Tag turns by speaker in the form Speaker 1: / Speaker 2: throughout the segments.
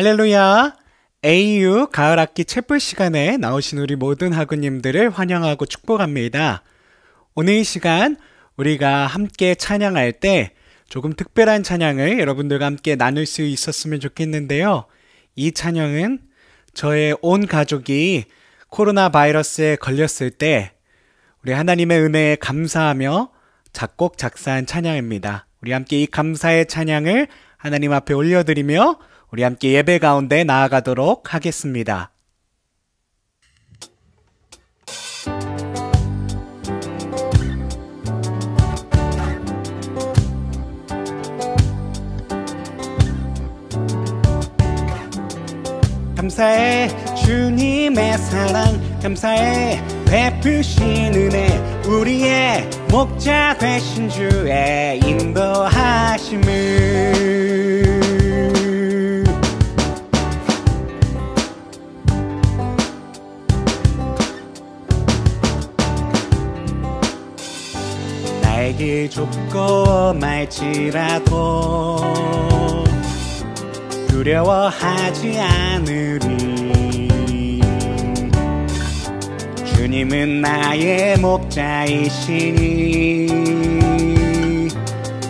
Speaker 1: 할렐루야! AU 가을학기 챗불 시간에 나오신 우리 모든 학우님들을 환영하고 축복합니다. 오늘 이 시간 우리가 함께 찬양할 때 조금 특별한 찬양을 여러분들과 함께 나눌 수 있었으면 좋겠는데요. 이 찬양은 저의 온 가족이 코로나 바이러스에 걸렸을 때 우리 하나님의 은혜에 감사하며 작곡 작사한 찬양입니다. 우리 함께 이 감사의 찬양을 하나님 앞에 올려드리며 우리 함께 예배 가운데 나아가도록 하겠습니다. 감사해 주님의 사랑, 감사해 베푸신 은혜, 우리의 목자 되신 주의 인도하심을. 나에게 좁고 말지라도 두려워하지 않으리. 주님은 나의 목자이시니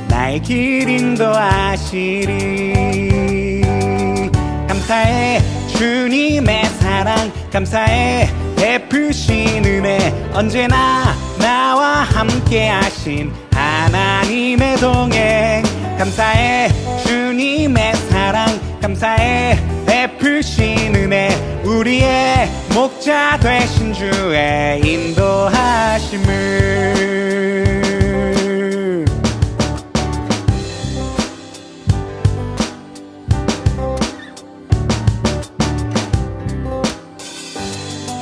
Speaker 1: 나의 길 인도하시리. 감사해 주님의 사랑, 감사해 베푸신 은혜, 언제나 나와 함께 하신 하나님의 동행. 감사해 주님의 사랑, 감사해 베푸신 은혜, 우리의 목자 되신 주의 인도하심을.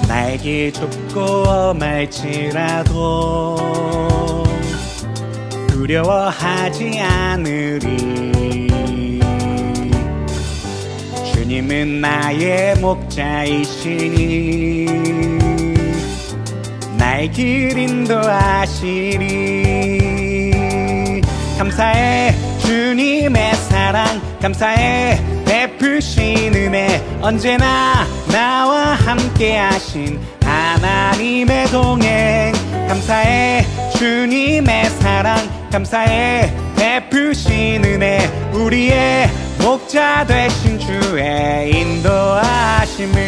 Speaker 1: 나에게 좁고 말지라도 두려워하지 않으리. 주님은 나의 목자이시니 나의 길 인도하시리. 감사해 주님의 사랑, 감사해 베푸신 은혜, 언제나 나와 함께 하신 하나님의 동행. 감사해 주님의 사랑, 감사해 베푸신 은혜, 우리의 목자 되신 주의 인도하심을.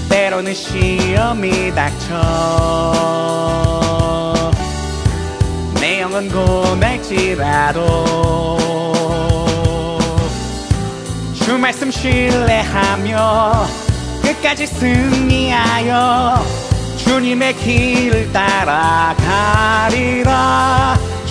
Speaker 1: 때로는 시험이 닥쳐 내 영혼 고날지라도 주 말씀 신뢰하며 끝까지 승리하여 주님의 길을 따라가리라.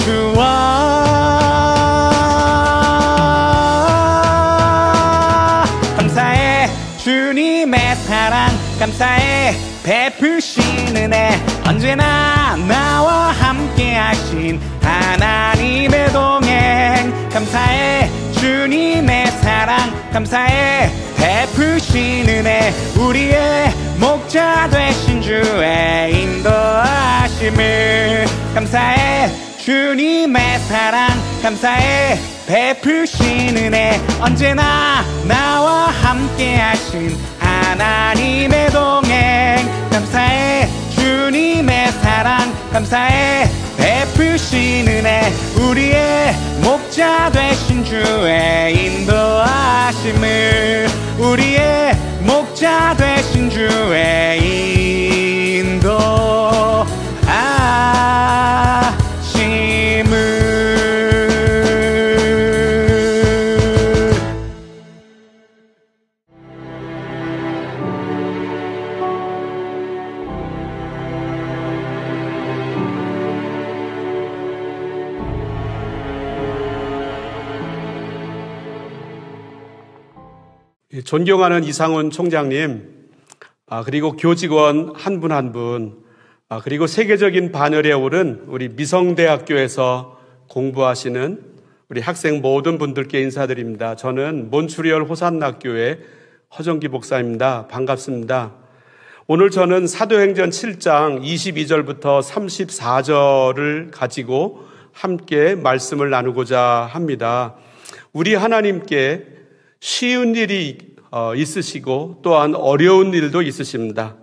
Speaker 1: 주와 감사해 주님의 사랑, 감사해 베푸신 은혜, 언제나 나와 함께 하신 하나님의 동행. 감사해 주님의 사랑, 감사해 베푸신 은혜, 우리의 목자 되신 주의 인도하심을. 감사해 주님의 사랑, 감사해 베푸신 은혜, 언제나 나와 함께 하신 하나님의 동행. 감사해 주님의 사랑, 감사해 베푸신 은혜, 우리의 목자 되신 주의 인도하심을. 우리의 목자 되신 주의 인도하심을.
Speaker 2: 존경하는 이상훈 총장님, 그리고 교직원 한 분 한 분, 그리고 세계적인 반열에 오른 우리 미성대학교에서 공부하시는 우리 학생 모든 분들께 인사드립니다. 저는 몬트리올 호산학교의 허정기 목사입니다. 반갑습니다. 오늘 저는 사도행전 7장 22절부터 34절을 가지고 함께 말씀을 나누고자 합니다. 우리 하나님께 쉬운 일이 있으시고 또한 어려운 일도 있으십니다.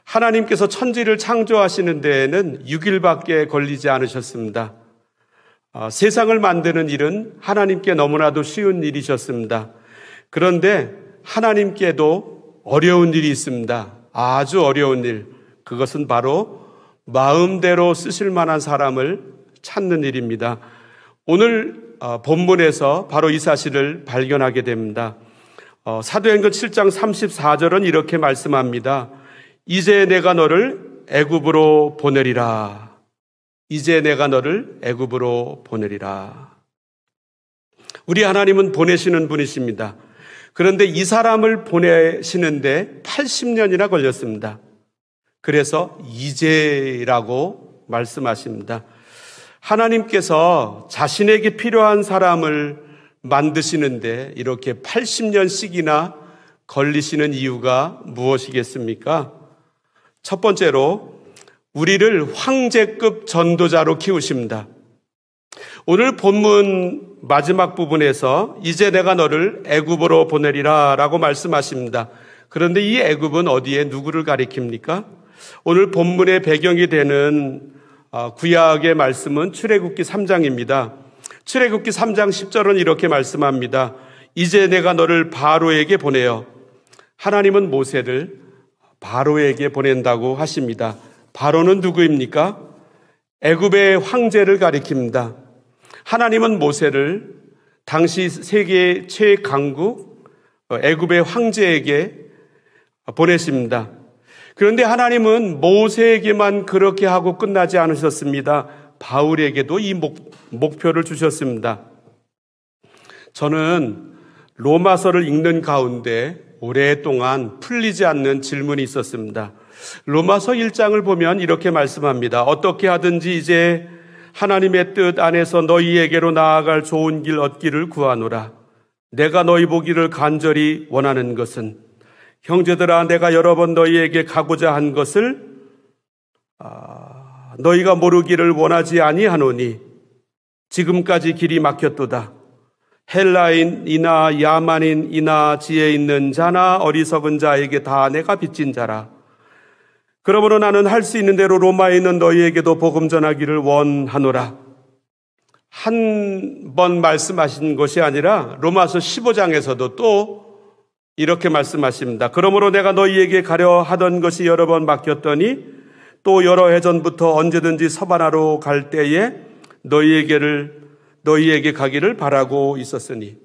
Speaker 2: 하나님께서 천지를 창조하시는 데에는 6일밖에 걸리지 않으셨습니다. 세상을 만드는 일은 하나님께 너무나도 쉬운 일이셨습니다. 그런데 하나님께도 어려운 일이 있습니다. 아주 어려운 일. 그것은 바로 마음대로 쓰실 만한 사람을 찾는 일입니다. 오늘 본문에서 바로 이 사실을 발견하게 됩니다. 사도행전 7장 34절은 이렇게 말씀합니다. 이제 내가 너를 애굽으로 보내리라. 이제 내가 너를 애굽으로 보내리라. 우리 하나님은 보내시는 분이십니다. 그런데 이 사람을 보내시는데 80년이나 걸렸습니다. 그래서 이제라고 말씀하십니다. 하나님께서 자신에게 필요한 사람을 만드시는데 이렇게 80년씩이나 걸리시는 이유가 무엇이겠습니까? 첫 번째로 우리를 황제급 전도자로 키우십니다. 오늘 본문 마지막 부분에서 이제 내가 너를 애굽으로 보내리라 라고 말씀하십니다. 그런데 이 애굽은 어디에 누구를 가리킵니까? 오늘 본문의 배경이 되는 구약의 말씀은 출애굽기 3장입니다. 출애굽기 3장 10절은 이렇게 말씀합니다. 이제 내가 너를 바로에게 보내어. 하나님은 모세를 바로에게 보낸다고 하십니다. 바로는 누구입니까? 애굽의 황제를 가리킵니다. 하나님은 모세를 당시 세계 최강국 애굽의 황제에게 보내십니다. 그런데 하나님은 모세에게만 그렇게 하고 끝나지 않으셨습니다. 바울에게도 이 목표를 주셨습니다. 저는 로마서를 읽는 가운데 오랫동안 풀리지 않는 질문이 있었습니다. 로마서 1장을 보면 이렇게 말씀합니다. 어떻게 하든지 이제 하나님의 뜻 안에서 너희에게로 나아갈 좋은 길 얻기를 구하노라. 내가 너희 보기를 간절히 원하는 것은 형제들아 내가 여러 번 너희에게 가고자 한 것을 너희가 모르기를 원하지 아니하노니 지금까지 길이 막혔도다. 헬라인이나 야만인이나 지혜 있는 자나 어리석은 자에게 다 내가 빚진 자라. 그러므로 나는 할 수 있는 대로 로마에 있는 너희에게도 복음 전하기를 원하노라. 한 번 말씀하신 것이 아니라 로마서 15장에서도 또 이렇게 말씀하십니다. 그러므로 내가 너희에게 가려 하던 것이 여러 번 막혔더니 또 여러 해 전부터 언제든지 서바나로 갈 때에 너희에게 가기를 바라고 있었으니.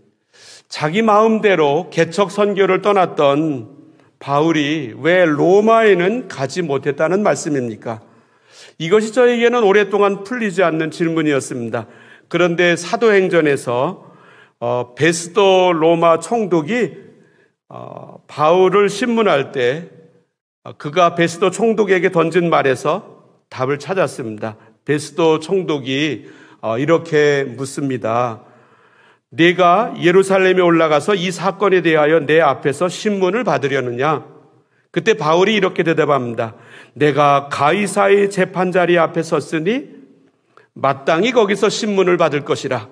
Speaker 2: 자기 마음대로 개척 선교를 떠났던 바울이 왜 로마에는 가지 못했다는 말씀입니까? 이것이 저에게는 오랫동안 풀리지 않는 질문이었습니다. 그런데 사도행전에서 베스도 로마 총독이 바울을 신문할 때 그가 베스도 총독에게 던진 말에서 답을 찾았습니다. 베스도 총독이 이렇게 묻습니다. 네가 예루살렘에 올라가서 이 사건에 대하여 내 앞에서 신문을 받으려느냐? 그때 바울이 이렇게 대답합니다. 내가 가이사의 재판자리 앞에 섰으니 마땅히 거기서 신문을 받을 것이라.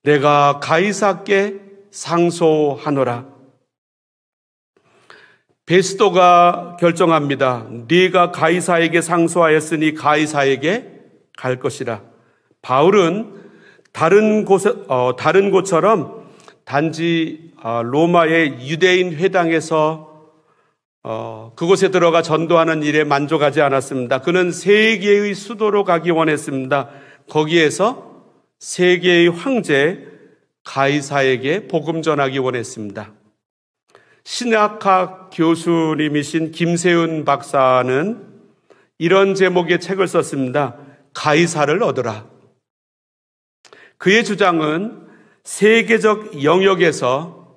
Speaker 2: 내가 가이사께 상소하노라. 베스도가 결정합니다. 네가 가이사에게 상소하였으니 가이사에게 갈 것이라. 바울은 다른 곳처럼 단지 로마의 유대인 회당에서 그곳에 들어가 전도하는 일에 만족하지 않았습니다. 그는 세계의 수도로 가기 원했습니다. 거기에서 세계의 황제 가이사에게 복음 전하기 원했습니다. 신학학 교수님이신 김세훈 박사는 이런 제목의 책을 썼습니다. 가이사를 얻으라. 그의 주장은 세계적 영역에서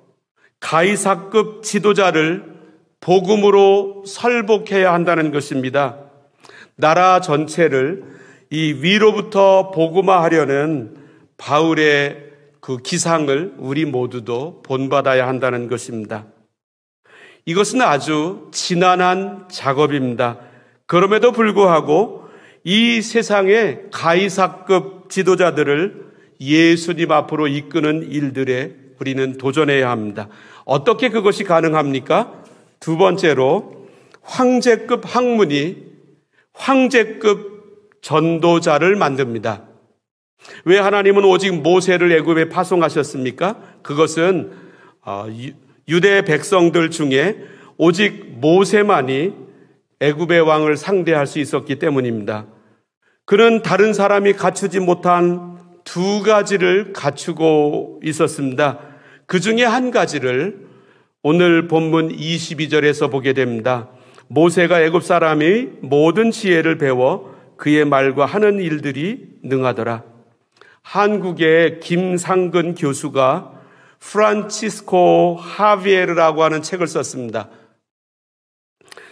Speaker 2: 가이사급 지도자를 복음으로 설복해야 한다는 것입니다. 나라 전체를 이 위로부터 복음화하려는 바울의 그 기상을 우리 모두도 본받아야 한다는 것입니다. 이것은 아주 지난한 작업입니다. 그럼에도 불구하고 이 세상의 가이사급 지도자들을 예수님 앞으로 이끄는 일들에 우리는 도전해야 합니다. 어떻게 그것이 가능합니까? 두 번째로 황제급 학문이 황제급 전도자를 만듭니다. 왜 하나님은 오직 모세를 애굽에 파송하셨습니까? 그것은 유대 백성들 중에 오직 모세만이 애굽의 왕을 상대할 수 있었기 때문입니다. 그는 다른 사람이 갖추지 못한 두 가지를 갖추고 있었습니다. 그 중에 한 가지를 오늘 본문 22절에서 보게 됩니다. 모세가 애굽 사람이 모든 지혜를 배워 그의 말과 하는 일들이 능하더라. 한국의 김상근 교수가 프란치스코 하비에르라고 하는 책을 썼습니다.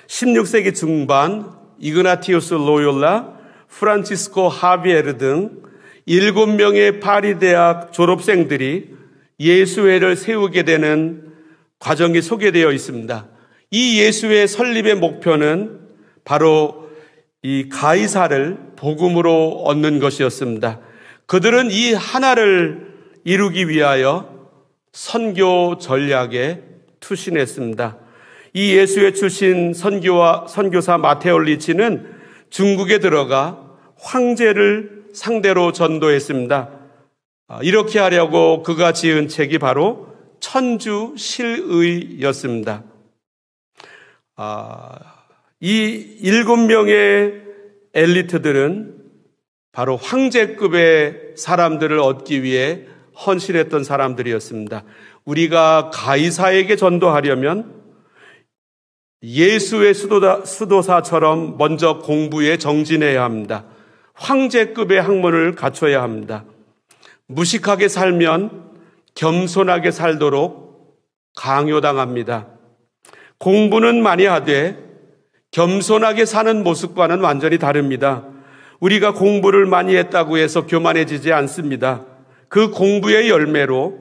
Speaker 2: 16세기 중반 이그나티우스 로욜라, 프란치스코 하비에르 등 7명의 파리 대학 졸업생들이 예수회를 세우게 되는 과정이 소개되어 있습니다. 이 예수회 설립의 목표는 바로 이 가이사를 복음으로 얻는 것이었습니다. 그들은 이 하나를 이루기 위하여 선교 전략에 투신했습니다. 이 예수회 출신 선교사 마테오 리치는 중국에 들어가 황제를 상대로 전도했습니다. 이렇게 하려고 그가 지은 책이 바로 천주실의였습니다. 이 7명의 엘리트들은 바로 황제급의 사람들을 얻기 위해 헌신했던 사람들이었습니다. 우리가 가이사에게 전도하려면 예수의 수도사처럼 먼저 공부에 정진해야 합니다. 황제급의 학문을 갖춰야 합니다. 무식하게 살면 겸손하게 살도록 강요당합니다. 공부는 많이 하되 겸손하게 사는 모습과는 완전히 다릅니다. 우리가 공부를 많이 했다고 해서 교만해지지 않습니다. 그 공부의 열매로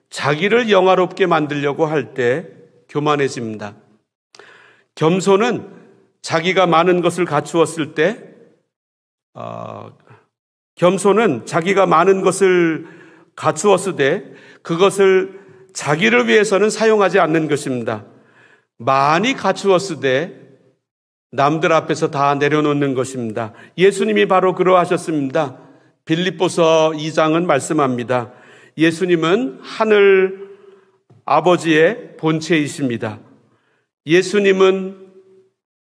Speaker 2: 자기를 영화롭게 만들려고 할 때 교만해집니다. 겸손은 자기가 많은 것을 갖추었을 때 겸손은 자기가 많은 것을 갖추었을 때 그것을 자기를 위해서는 사용하지 않는 것입니다. 많이 갖추었을 때 남들 앞에서 다 내려놓는 것입니다. 예수님이 바로 그러하셨습니다. 빌립보서 2장은 말씀합니다. 예수님은 하늘 아버지의 본체이십니다. 예수님은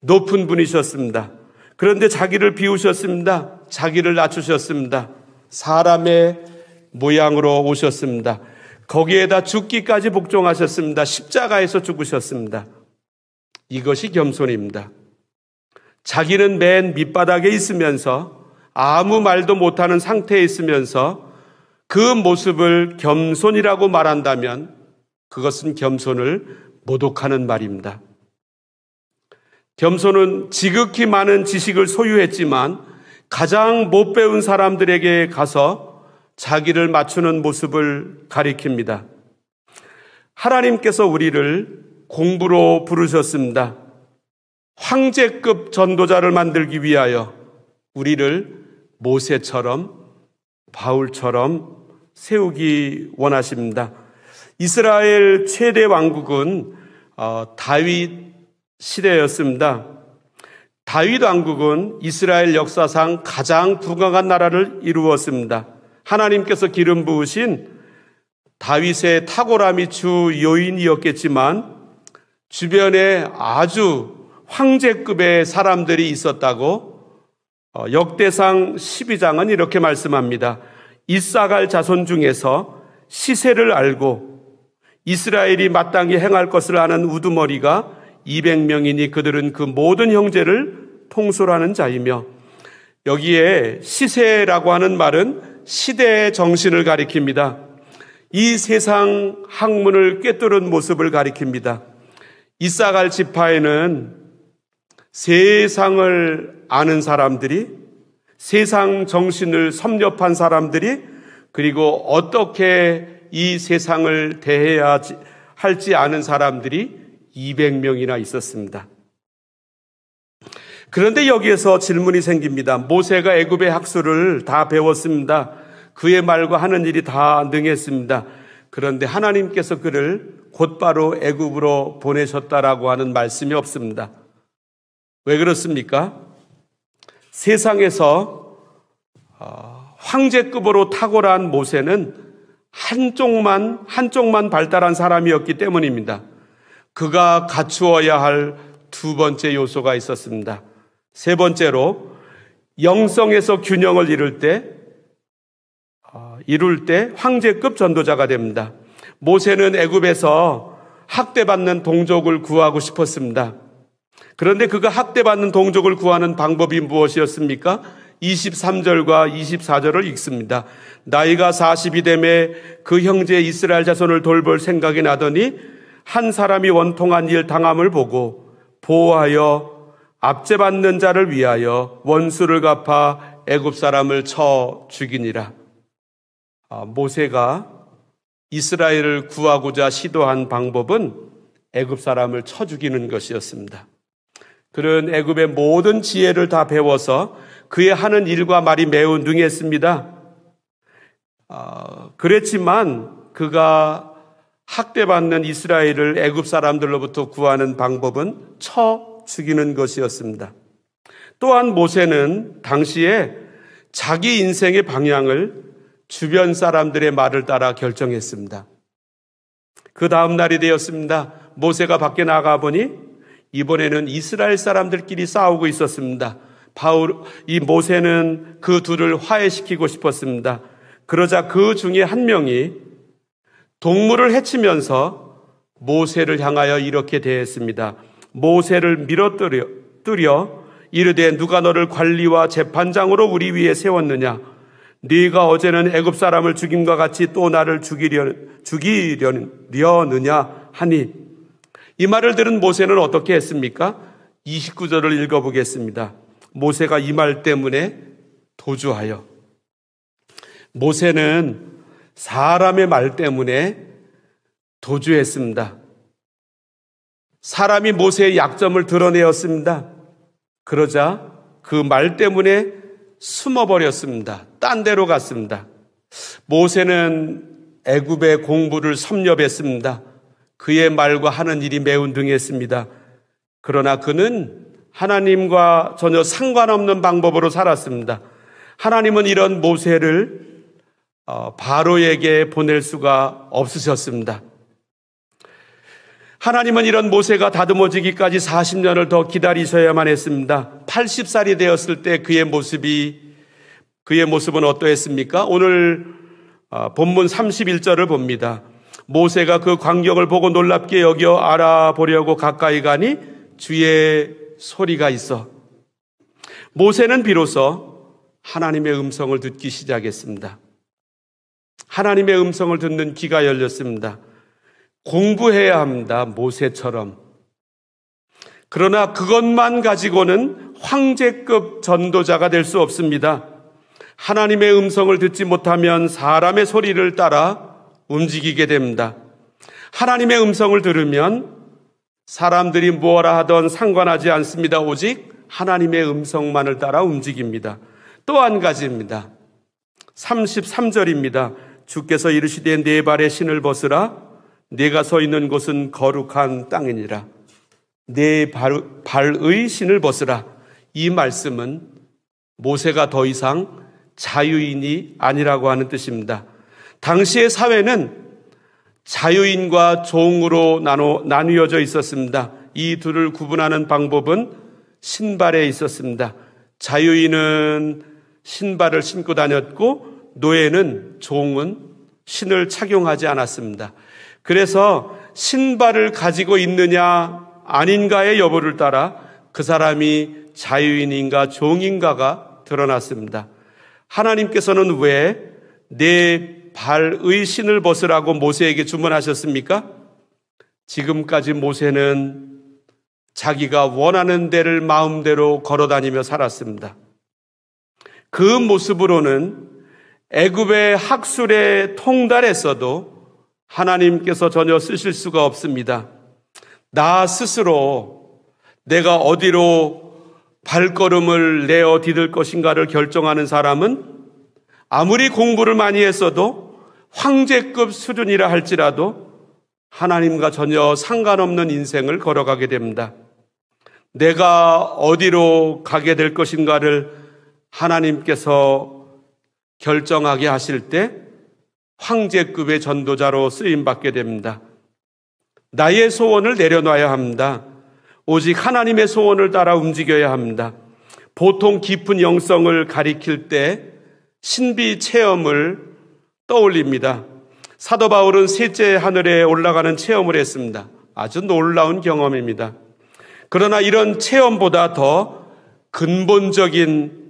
Speaker 2: 높은 분이셨습니다. 그런데 자기를 비우셨습니다. 자기를 낮추셨습니다. 사람의 모양으로 오셨습니다. 거기에다 죽기까지 복종하셨습니다. 십자가에서 죽으셨습니다. 이것이 겸손입니다. 자기는 맨 밑바닥에 있으면서 아무 말도 못하는 상태에 있으면서 그 모습을 겸손이라고 말한다면 그것은 겸손을 모독하는 말입니다. 겸손은 지극히 많은 지식을 소유했지만 가장 못 배운 사람들에게 가서 자기를 맞추는 모습을 가리킵니다. 하나님께서 우리를 공부로 부르셨습니다. 황제급 전도자를 만들기 위하여 우리를 모세처럼 바울처럼 세우기 원하십니다. 이스라엘 최대 왕국은 다윗 시대였습니다. 다윗 왕국은 이스라엘 역사상 가장 부강한 나라를 이루었습니다. 하나님께서 기름 부으신 다윗의 탁월함이 주 요인이었겠지만 주변에 아주 황제급의 사람들이 있었다고 역대상 12장은 이렇게 말씀합니다. 이사갈 자손 중에서 시세를 알고 이스라엘이 마땅히 행할 것을 아는 우두머리가 200명이니 그들은 그 모든 형제를 통솔하는 자이며, 여기에 시세라고 하는 말은 시대의 정신을 가리킵니다. 이 세상 학문을 꿰뚫은 모습을 가리킵니다. 이사갈 지파에는 세상을 아는 사람들이, 세상 정신을 섭렵한 사람들이, 그리고 어떻게 이 세상을 대해야 할지 아는 사람들이 200명이나 있었습니다. 그런데 여기에서 질문이 생깁니다. 모세가 애굽의 학술을 다 배웠습니다. 그의 말과 하는 일이 다 능했습니다. 그런데 하나님께서 그를 곧바로 애굽으로 보내셨다라고 하는 말씀이 없습니다. 왜 그렇습니까? 세상에서 황제급으로 탁월한 모세는 한쪽만 발달한 사람이었기 때문입니다. 그가 갖추어야 할 두 번째 요소가 있었습니다. 세 번째로 영성에서 균형을 이룰 때 황제급 전도자가 됩니다. 모세는 애굽에서 학대받는 동족을 구하고 싶었습니다. 그런데 그가 학대받는 동족을 구하는 방법이 무엇이었습니까? 23절과 24절을 읽습니다. 나이가 40이 되매 그 형제 이스라엘 자손을 돌볼 생각이 나더니 한 사람이 원통한 일 당함을 보고 보호하여 압제받는 자를 위하여 원수를 갚아 애굽 사람을 쳐 죽이니라. 모세가 이스라엘을 구하고자 시도한 방법은 애굽 사람을 쳐 죽이는 것이었습니다. 그는 애굽의 모든 지혜를 다 배워서 그의 하는 일과 말이 매우 능했습니다. 그랬지만 그가 학대받는 이스라엘을 애굽 사람들로부터 구하는 방법은 쳐 죽이는 것이었습니다. 또한 모세는 당시에 자기 인생의 방향을 주변 사람들의 말을 따라 결정했습니다. 그 다음 날이 되었습니다. 모세가 밖에 나가 보니 이번에는 이스라엘 사람들끼리 싸우고 있었습니다. 이 모세는 그 둘을 화해시키고 싶었습니다. 그러자 그 중에 한 명이 동물을 해치면서 모세를 향하여 이렇게 대했습니다. 모세를 밀어뜨려 이르되 누가 너를 관리와 재판장으로 우리 위에 세웠느냐? 네가 어제는 애굽 사람을 죽임과 같이 또 나를 죽이려느냐 하니, 이 말을 들은 모세는 어떻게 했습니까? 29절을 읽어보겠습니다. 모세가 이 말 때문에 도주하여. 모세는 사람의 말 때문에 도주했습니다. 사람이 모세의 약점을 드러내었습니다. 그러자 그 말 때문에 숨어버렸습니다. 딴 데로 갔습니다. 모세는 애굽의 공부를 섭렵했습니다. 그의 말과 하는 일이 매우 능했습니다. 그러나 그는 하나님과 전혀 상관없는 방법으로 살았습니다. 하나님은 이런 모세를 바로에게 보낼 수가 없으셨습니다. 하나님은 이런 모세가 다듬어지기까지 40년을 더 기다리셔야만 했습니다. 80살이 되었을 때 그의 모습은 어떠했습니까? 오늘 본문 31절을 봅니다. 모세가 그 광경을 보고 놀랍게 여겨 알아보려고 가까이 가니 주의 소리가 있어. 모세는 비로소 하나님의 음성을 듣기 시작했습니다. 하나님의 음성을 듣는 귀가 열렸습니다. 공부해야 합니다. 모세처럼. 그러나 그것만 가지고는 황제급 전도자가 될 수 없습니다. 하나님의 음성을 듣지 못하면 사람의 소리를 따라 움직이게 됩니다. 하나님의 음성을 들으면 사람들이 무엇라 하던 상관하지 않습니다. 오직 하나님의 음성만을 따라 움직입니다. 또 한 가지입니다. 33절입니다. 주께서 이르시되 네 발에 신을 벗으라. 네가 서 있는 곳은 거룩한 땅이니라. 네 발의 신을 벗으라. 이 말씀은 모세가 더 이상 자유인이 아니라고 하는 뜻입니다. 당시의 사회는 자유인과 종으로 나뉘어져 있었습니다. 이 둘을 구분하는 방법은 신발에 있었습니다. 자유인은 신발을 신고 다녔고 노예는, 종은 신을 착용하지 않았습니다. 그래서 신발을 가지고 있느냐 아닌가의 여부를 따라 그 사람이 자유인인가 종인가가 드러났습니다. 하나님께서는 왜 내 발의 신을 벗으라고 모세에게 주문하셨습니까? 지금까지 모세는 자기가 원하는 데를 마음대로 걸어다니며 살았습니다. 그 모습으로는 애굽의 학술에 통달했어도 하나님께서 전혀 쓰실 수가 없습니다. 나 스스로 내가 어디로 발걸음을 내어 디딜 것인가를 결정하는 사람은 아무리 공부를 많이 했어도 황제급 수준이라 할지라도 하나님과 전혀 상관없는 인생을 걸어가게 됩니다. 내가 어디로 가게 될 것인가를 하나님께서 결정하게 하실 때 황제급의 전도자로 쓰임받게 됩니다. 나의 소원을 내려놔야 합니다. 오직 하나님의 소원을 따라 움직여야 합니다. 보통 깊은 영성을 가리킬 때 신비 체험을 떠올립니다. 사도 바울은 셋째 하늘에 올라가는 체험을 했습니다. 아주 놀라운 경험입니다. 그러나 이런 체험보다 더 근본적인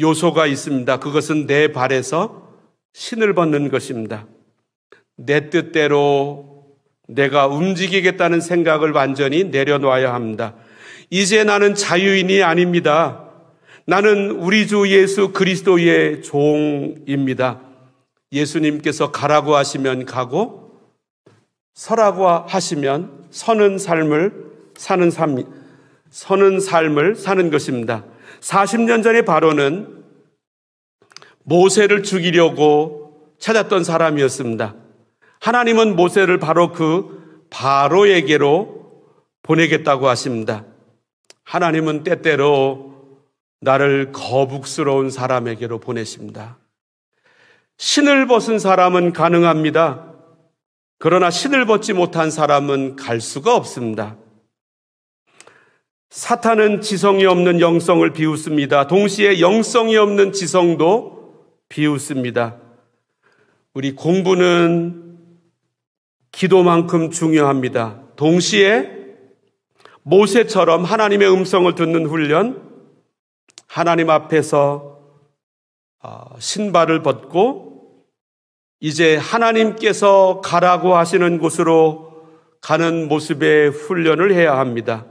Speaker 2: 요소가 있습니다. 그것은 내 발에서 신을 벗는 것입니다. 내 뜻대로 내가 움직이겠다는 생각을 완전히 내려놔야 합니다. 이제 나는 자유인이 아닙니다. 나는 우리 주 예수 그리스도의 종입니다. 예수님께서 가라고 하시면 가고 서라고 하시면 서는 삶을 사는 것입니다. 40년 전에 바로는 모세를 죽이려고 찾았던 사람이었습니다. 하나님은 모세를 바로 그 바로에게로 보내겠다고 하십니다. 하나님은 때때로 나를 거북스러운 사람에게로 보내십니다. 신을 벗은 사람은 가능합니다. 그러나 신을 벗지 못한 사람은 갈 수가 없습니다. 사탄은 지성이 없는 영성을 비웃습니다. 동시에 영성이 없는 지성도 비웃습니다. 우리 공부는 기도만큼 중요합니다. 동시에 모세처럼 하나님의 음성을 듣는 훈련, 하나님 앞에서 신발을 벗고 이제 하나님께서 가라고 하시는 곳으로 가는 모습의 훈련을 해야 합니다.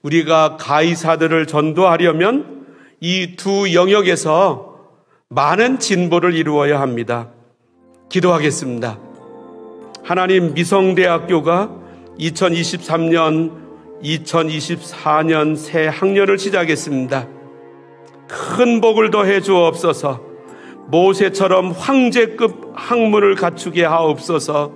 Speaker 2: 우리가 가이사들을 전도하려면 이 두 영역에서 많은 진보를 이루어야 합니다. 기도하겠습니다. 하나님, 미성대학교가 2023년, 2024년 새 학년을 시작했습니다. 큰 복을 더해 주옵소서. 모세처럼 황제급 학문을 갖추게 하옵소서.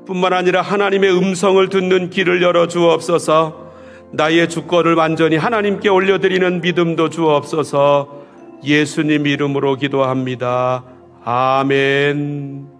Speaker 2: 뿐만 아니라 하나님의 음성을 듣는 길을 열어 주옵소서. 나의 주권을 완전히 하나님께 올려드리는 믿음도 주옵소서. 예수님 이름으로 기도합니다. 아멘.